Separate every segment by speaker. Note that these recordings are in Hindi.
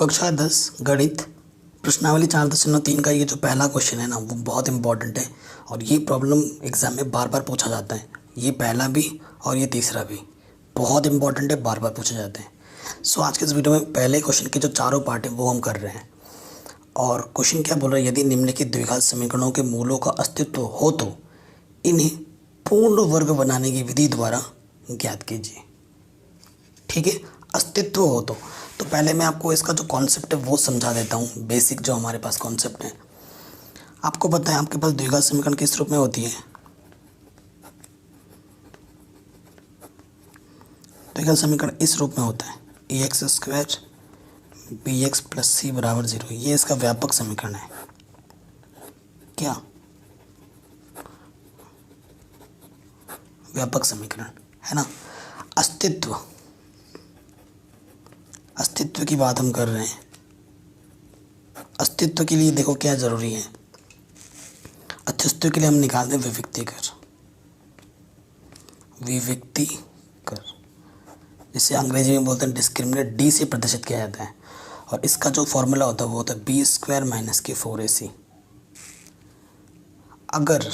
Speaker 1: कक्षा 10 गणित प्रश्नावली 4.3 का ये जो पहला क्वेश्चन है ना वो बहुत इंपॉर्टेंट है और ये प्रॉब्लम एग्ज़ाम में बार बार पूछा जाता है। ये पहला भी और ये तीसरा भी बहुत इंपॉर्टेंट है, बार बार पूछे जाते हैं। सो आज के इस वीडियो में पहले क्वेश्चन के जो चारों पार्ट हैं वो हम कर रहे हैं। और क्वेश्चन क्या बोल रहा है, यदि निम्नलिखित द्विघात समीकरणों के मूलों का अस्तित्व हो तो इन्हें पूर्ण वर्ग बनाने की विधि द्वारा ज्ञात कीजिए। ठीक है, अस्तित्व हो तो पहले मैं आपको इसका जो कॉन्सेप्ट है वो समझा देता हूँ। बेसिक जो हमारे पास कॉन्सेप्ट है, आपको पता है आपके पास द्विघात समीकरण किस रूप में होती है। द्विघात समीकरण इस रूप में होता है ax² bx + c = 0। ये इसका व्यापक समीकरण है। क्या व्यापक समीकरण है ना। अस्तित्व की बात हम कर रहे हैं। अस्तित्व के लिए देखो क्या ज़रूरी है। अस्तित्व के लिए हम निकालते हैं विविक्ति कर, जिसे अंग्रेजी में बोलते हैं डिस्क्रिमिनेंट, डी से प्रदर्शित किया जाता है। और इसका जो फॉर्मूला होता है वो होता है b² - k4ac। अगर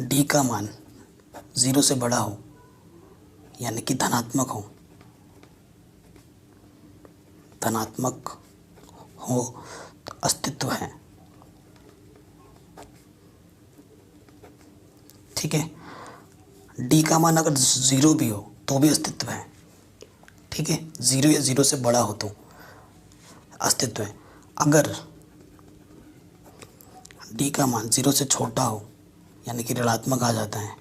Speaker 1: d का मान 0 से बड़ा हो यानी कि धनात्मक हो तो अस्तित्व है। ठीक है, डी का मान अगर 0 भी हो तो भी अस्तित्व है। ठीक है, 0 या 0 से बड़ा हो तो अस्तित्व है। अगर डी का मान 0 से छोटा हो यानी कि ऋणात्मक आ जाता है,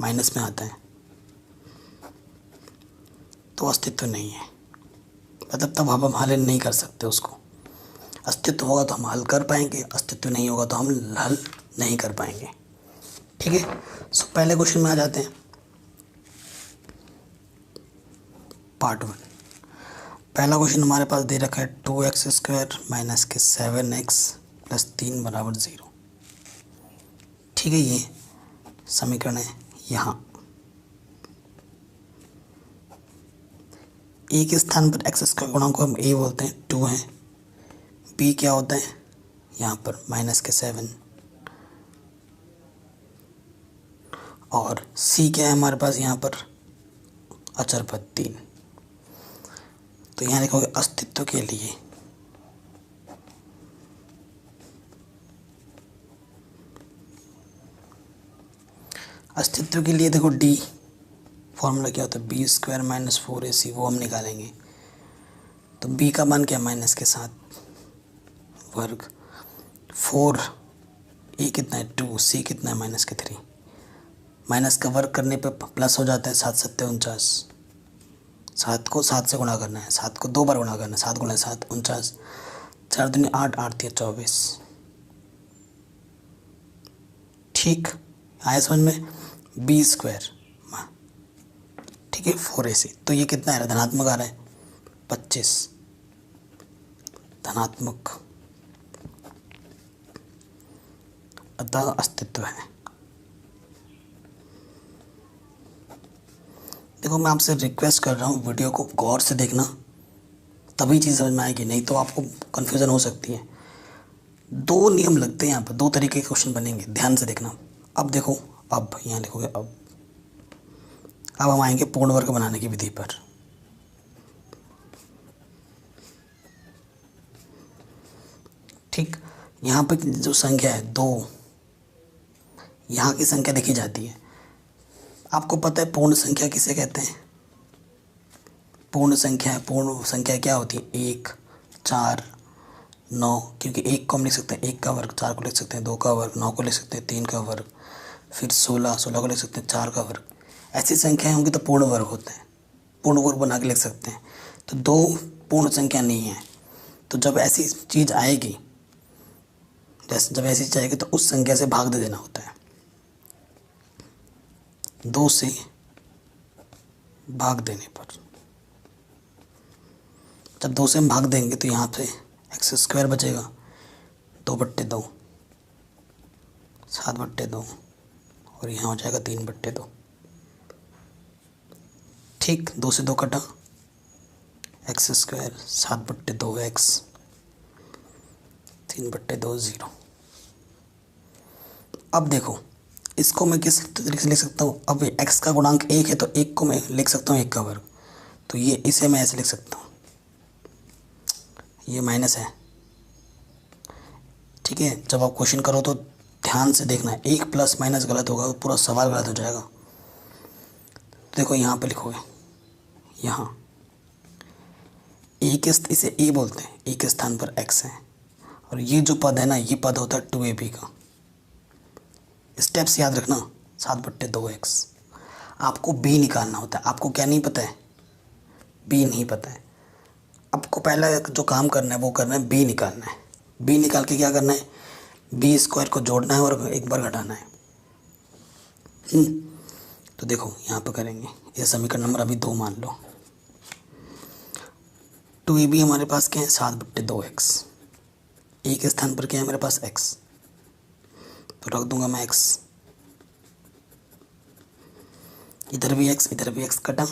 Speaker 1: माइनस में आता है, तो अस्तित्व नहीं है। मतलब तब हम हल नहीं कर सकते उसको। अस्तित्व होगा तो हम हल कर पाएंगे, अस्तित्व नहीं होगा तो हम हल नहीं कर पाएंगे। ठीक है, सो पहले क्वेश्चन में आ जाते हैं। पार्ट 1, पहला क्वेश्चन हमारे पास दे रखा है 2x² - के 7x + 3 = 0। ठीक है, ये समीकरण है। यहाँ ए के स्थान पर x² गुणांक को हम a बोलते हैं, 2 है। b क्या होता है यहाँ पर -के 7 और c क्या है हमारे पास यहाँ पर अचर पद 3। तो यहाँ लिखोगे अस्तित्व के लिए देखो d फॉर्मूला क्या होता है b² - 4ac, वो हम निकालेंगे। तो b का मान क्या -के 7 वर्ग, 4 a कितना है 2, c कितना है -के 3। माइनस का वर्ग करने पे प्लस हो जाता है 7 × 7 = 49। 7 को 7 से गुणा करना है, 7 को 2 बार गुणा करना है, 7 × 7 = 49, 4 दूनी 8, 8 × 24। ठीक आया समझ में। b², ठीक है, 4ac। तो ये कितना आ रहा है, धनात्मक आ रहा है 25, धनात्मक, अतः अस्तित्व है। देखो मैं आपसे रिक्वेस्ट कर रहा हूँ, वीडियो को गौर से देखना, तभी चीज़ समझ में आएगी, नहीं तो आपको कन्फ्यूज़न हो सकती है। 2 नियम लगते हैं यहाँ पर, 2 तरीके के क्वेश्चन बनेंगे, ध्यान से देखना। अब देखो, अब यहाँ लिखोगे अब हम आएंगे पूर्ण वर्ग बनाने की विधि पर। ठीक, यहाँ पर जो संख्या है 2, यहाँ की संख्या देखी जाती है। आपको पता है पूर्ण संख्या किसे कहते हैं। पूर्ण संख्या क्या होती है 1, 4, 9, क्योंकि 1 को हम लिख सकते हैं 1 का वर्ग, 4 को लिख सकते हैं 2 का वर्ग, 9 को लिख सकते हैं 3 का वर्ग, फिर 16 को लिख सकते हैं 4 का वर्ग। ऐसी संख्याएं होंगी तो पूर्ण वर्ग होते हैं, पूर्ण वर्ग बना के लिख सकते हैं। तो 2 पूर्ण संख्या नहीं है। तो जब ऐसी चीज़ आएगी तो उस संख्या से भाग दे देना होता है। 2 से भाग देने पर, जब 2 से हम भाग देंगे तो यहाँ पे x² बचेगा 2/2, 7/2 और यहाँ हो जाएगा 3/2। ठीक, 2 से 2 कटा, एक्स स्क्वायर 7/2 एक्स 3/2 0। अब देखो इसको मैं किस तरीके से लिख सकता हूँ। अब x का गुणांक 1 है तो 1 को मैं लिख सकता हूँ 1 का वर्ग, तो ये इसे मैं ऐसे लिख सकता हूँ, ये माइनस है। ठीक है, जब आप क्वेश्चन करो तो ध्यान से देखना है, एक प्लस माइनस गलत होगा तो पूरा सवाल गलत हो जाएगा। तो देखो यहाँ पे लिखोगे, यहाँ ए के इसे ए बोलते हैं, ए के स्थान पर x है, और ये जो पद है ना, ये पद होता है 2ab का। स्टेप्स याद रखना, 7/2 एक्स। आपको b निकालना होता है, आपको क्या नहीं पता है, b नहीं पता है। आपको पहला जो काम करना है वो करना है b निकालना है। b निकाल के क्या करना है, b स्क्वायर को जोड़ना है और एक बार घटाना है। तो देखो यहाँ पे करेंगे, ये समीकरण नंबर अभी 2 मान लो। 2ab हमारे पास क्या है, 7/2 एक्स। ए के स्थान पर क्या है मेरे पास, x, तो रख दूंगा मैं x। इधर भी x इधर भी x, कटा,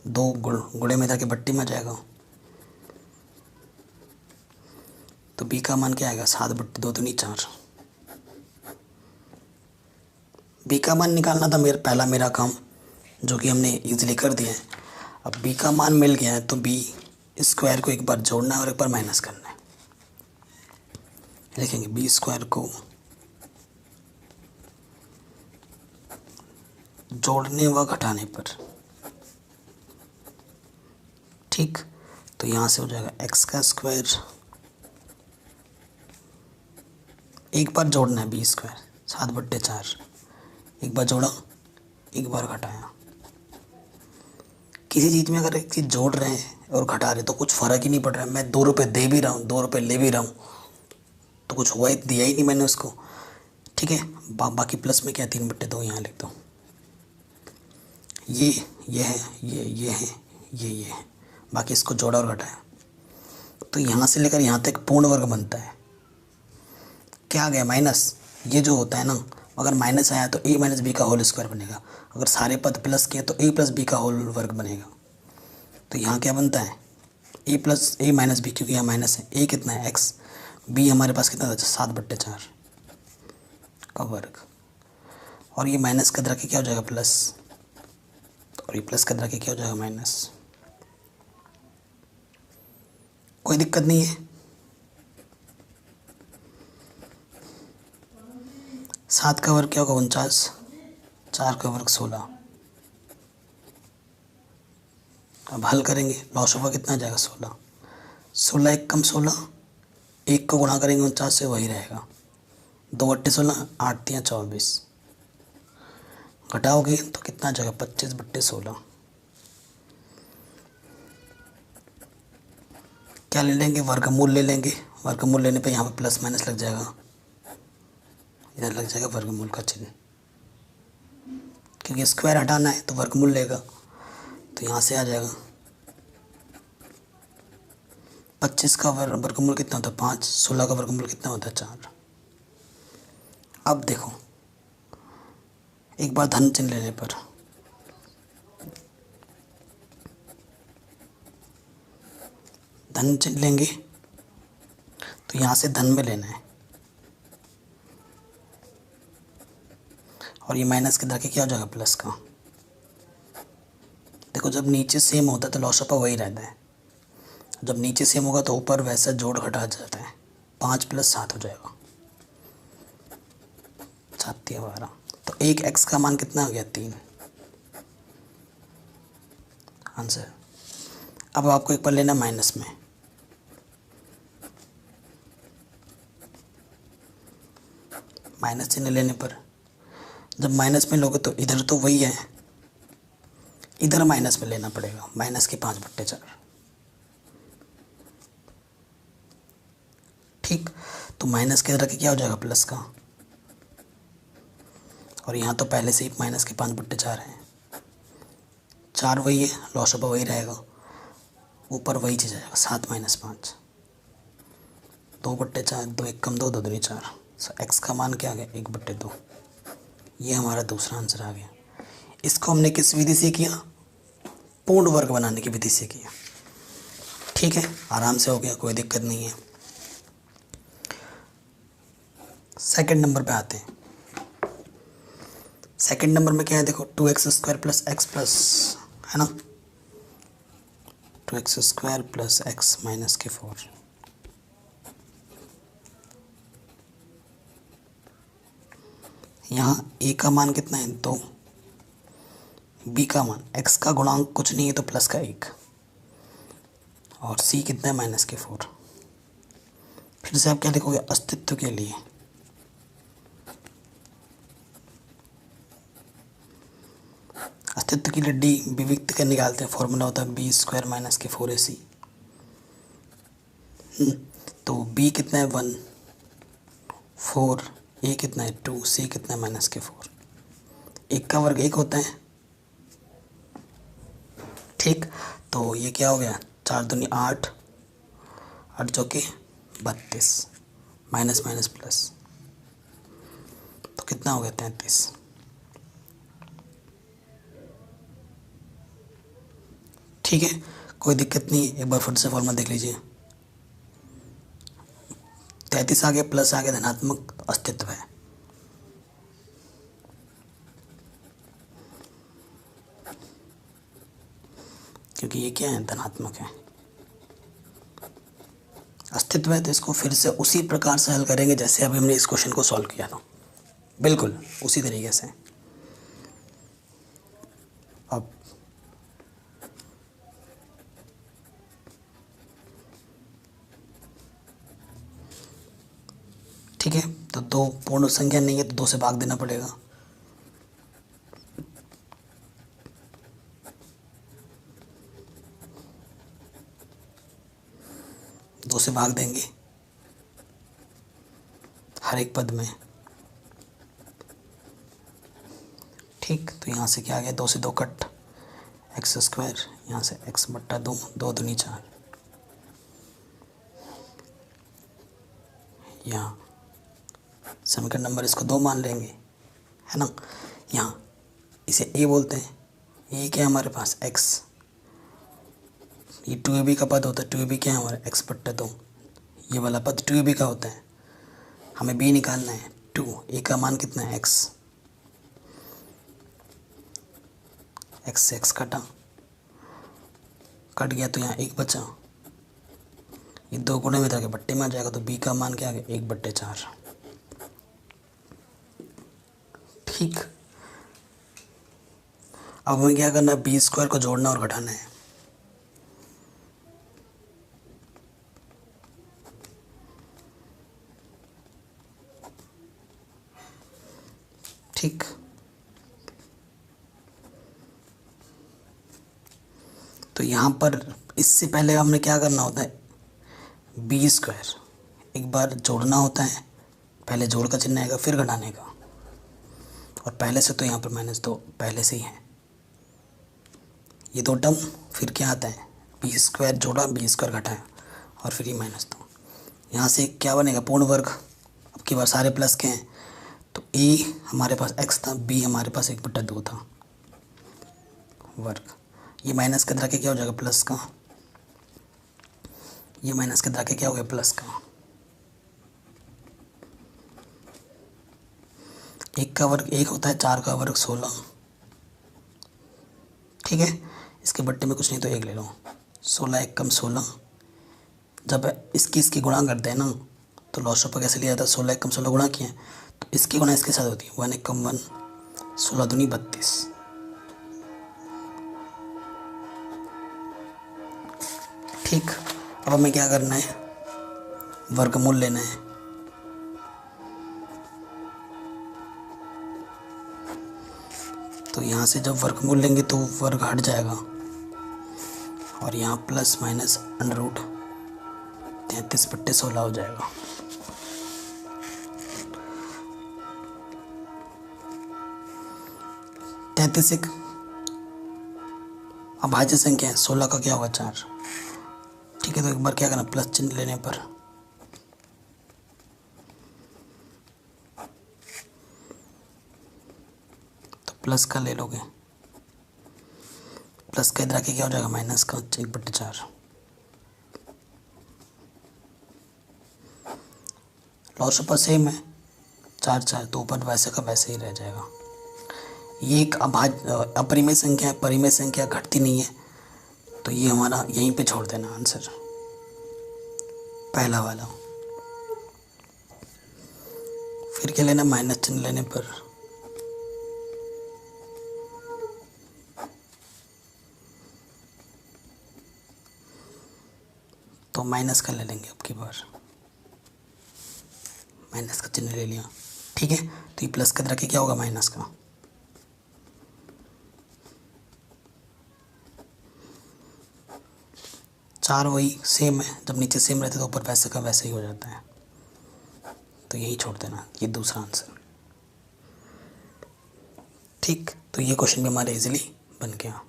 Speaker 1: 2 गुणे में इधर के बट्टी में जाएगा, तो b का मान क्या आएगा, 7/2 दूनी 4। b का मान निकालना था मेरा काम, जो कि हमने इजीली कर दिया है। अब b का मान मिल गया है तो b स्क्वायर को एक बार जोड़ना है और एक बार माइनस करना है। लिखेंगे b स्क्वायर को जोड़ने व घटाने पर। ठीक, तो यहाँ से हो जाएगा x का स्क्वायर, एक बार जोड़ना है b स्क्वायर 7/4, एक बार जोड़ा एक बार घटाया। किसी चीज़ में अगर एक चीज़ जोड़ रहे हैं और घटा रहे तो कुछ फ़र्क ही नहीं पड़ रहा है। मैं 2 रुपये दे भी रहा हूँ, 2 रुपये ले भी रहा हूँ, तो कुछ हुआ ही, दिया ही नहीं मैंने उसको। ठीक है, बाकी प्लस में क्या, 3/2 यहाँ लिख दो। ये है, ये है, ये है, बाकी इसको जोड़ा और घटाया, तो यहाँ से लेकर यहाँ तक पूर्ण वर्ग बनता है। क्या आ गया, माइनस। ये जो होता है ना, अगर माइनस आया तो a माइनस बी का होल स्क्वायर बनेगा, अगर सारे पद प्लस किए तो a प्लस बी का होल वर्ग बनेगा। तो यहाँ क्या बनता है, a माइनस बी, क्योंकि यहाँ माइनस है। a कितना है, x, b हमारे पास कितना था, 7/4 का वर्ग, और ये माइनस का के क्या हो जाएगा, प्लस, और ये प्लस का के क्या हो जाएगा, माइनस। कोई दिक्कत नहीं है। 7 का वर्ग क्या होगा, 49, 4 का वर्ग 16। अब हल करेंगे, लॉसोफा कितना आ जाएगा, 16, 16 एक कम 16, 1 को गुणा करेंगे 49 से, वही रहेगा, 2/16, 8×3 = 24। घटाओगे तो कितना आ जाएगा, 25/16। क्या ले लेंगे, वर्गमूल ले लेंगे। वर्गमूल लेने पे यहाँ पे प्लस माइनस लग जाएगा, इधर लग जाएगा वर्गमूल का चिन्ह, क्योंकि स्क्वायर हटाना है तो वर्गमूल लेगा, तो यहाँ से आ जाएगा 25 का वर्गमूल कितना होता है, 5, 16 का वर्गमूल कितना होता है, 4। अब देखो, एक बार धन चिन्ह लेने पर, धन चिन्ह लेंगे तो यहाँ से धन में लेना है, और ये माइनस के के क्या हो जाएगा, प्लस का। देखो जब नीचे सेम होता है तो लॉसअप वही रहता है, जब नीचे सेम होगा तो ऊपर वैसा जोड़ घटा जाता है। 5 + 7 हो जाएगा, 7 × 12, तो एक x का मान कितना आ गया, 3 आंसर। अब आपको एक पर लेना माइनस में, माइनस चिन्ह लेने पर जब माइनस में लोगे तो इधर तो वही है, इधर माइनस में लेना पड़ेगा, माइनस के 5/4। ठीक, तो माइनस के इधर के क्या हो जाएगा, प्लस का, और यहाँ तो पहले से ही माइनस के 5/4 है, 4 वही है, लॉसअप वही रहेगा, ऊपर वही चीज़ आएगा, 7 - 5, 2/4, 2 1 कम 2, 2 दूनी 4। एक्स का मान क्या आ गया, 1/2। ये हमारा दूसरा आंसर आ गया। इसको हमने किस विधि से किया, पूर्ण वर्ग बनाने की विधि से किया। ठीक है, आराम से हो गया, कोई दिक्कत नहीं है। सेकंड नंबर पे आते हैं। सेकंड नंबर में क्या है, देखो 2x² प्लस एक्स प्लस, है ना, 2x² प्लस एक्स माइनस के 4। यहाँ a का मान कितना है, 2, b का मान, x का गुणांक कुछ नहीं है तो प्लस का 1, और c कितना है, माइनस के 4। फिर से आप क्या लिखोगे, अस्तित्व के लिए अस्तित्व के लिए डी विविक्त कर निकालते हैं, फॉर्मूला होता है b² माइनस के 4ac। तो b कितना है 1, 4, a कितना है 2, c कितना है माइनस के 4। 1 का वर्ग 1 होता है, ठीक। तो ये क्या हो गया, 4 दूनी 8, 8 चौके 32, माइनस माइनस प्लस, तो कितना हो गया 33। ठीक है, कोई दिक्कत नहीं, एक बार फिर से फॉर्मूला देख लीजिए। 33 आ गया, प्लस आ गया, धनात्मक अस्तित्व है। क्योंकि ये क्या है, धनात्मक है, अस्तित्व है, तो इसको फिर से उसी प्रकार से हल करेंगे जैसे अभी हमने इस क्वेश्चन को सॉल्व किया था, बिल्कुल उसी तरीके से। अब ठीक है, तो 2 पूर्ण संख्या नहीं है तो 2 से भाग देना पड़ेगा। दो से भाग देंगे हर एक पद में, ठीक। तो यहाँ से क्या आ गया, 2 से 2 कट, x², यहाँ से x/2, 2 दूनी 4, यहाँ समीकरण नंबर इसको 2 मान लेंगे, है ना। यहाँ इसे a बोलते हैं, ये क्या है हमारे पास x, ये 2ab का पद होता है, 2ab क्या है हमारा x/2, ये वाला पद 2ab का होता है, हमें b निकालना है 2, a का मान कितना है x, x से x कट गया तो यहाँ 1 बचा, ये 2 गुणे में था कि बट्टे में आ जाएगा, तो b का मान क्या आ गया 1/4, ठीक। अब हमें क्या करना है, b² को जोड़ना और घटाना है, ठीक। तो यहाँ पर इससे पहले हमने क्या करना होता है, b², एक बार जोड़ना होता है, पहले जोड़ का चिन्ह आएगा फिर घटाने का, और पहले से तो यहाँ पर -2 पहले से ही है, ये 2 टर्म, फिर क्या आता है b² जोड़ा, b² घटाया, और फिर ये -2। यहाँ से क्या बनेगा, पूर्ण वर्ग, अब की बार सारे प्लस के हैं, तो a हमारे पास x था, b हमारे पास 1/2 था वर्ग, ये माइनस के के क्या हो जाएगा प्लस का, ये माइनस के क्या हो गया प्लस का, 1 का वर्ग 1 होता है, 4 का वर्ग 16, ठीक है। इसके बट्टे में कुछ नहीं तो 1 ले लो, 16 1 कम 16, जब इसकी गुणा करते हैं ना तो लॉस पर कैसे लिया जाता है, 16 1 कम 16 गुणा किए, तो इसकी गुणा इसके साथ होती है, 1 1 कम 1, 16 दूनी 32, ठीक। अब हमें क्या करना है, वर्गमूल लेना है, तो यहाँ से जब वर्गमूल लेंगे तो वर्ग हट जाएगा, और यहाँ प्लस माइनस √ 33/16 हो जाएगा। तैंतीस एक अभाज्य संख्या है, 16 का क्या होगा 4, ठीक है। तो एक बार क्या करना, प्लस चिन्ह लेने पर तो प्लस का ले लोगे, प्लस का इधर आके क्या हो जाएगा माइनस का 1/4, लॉस ऊपर सेम है, 4 4, तो ऊपर वैसे का वैसे ही रह जाएगा। ये एक अपरिमेय संख्या है, परिमेय संख्या घटती नहीं है, तो ये हमारा यहीं पे छोड़ देना आंसर, पहला वाला। फिर क्या लेना, माइनस चिन्ह लेने पर तो माइनस का ले लेंगे, अब की बार माइनस का चिन्ह ले लिया, ठीक है। तो ये प्लस के तरह के क्या होगा, माइनस का। चार वही सेम है, जब नीचे सेम रहते तो ऊपर वैसे का वैसे ही हो जाता है, तो यही छोड़ देना, ये दूसरा आंसर, ठीक। तो ये क्वेश्चन भी हमारे इजीली बन गया।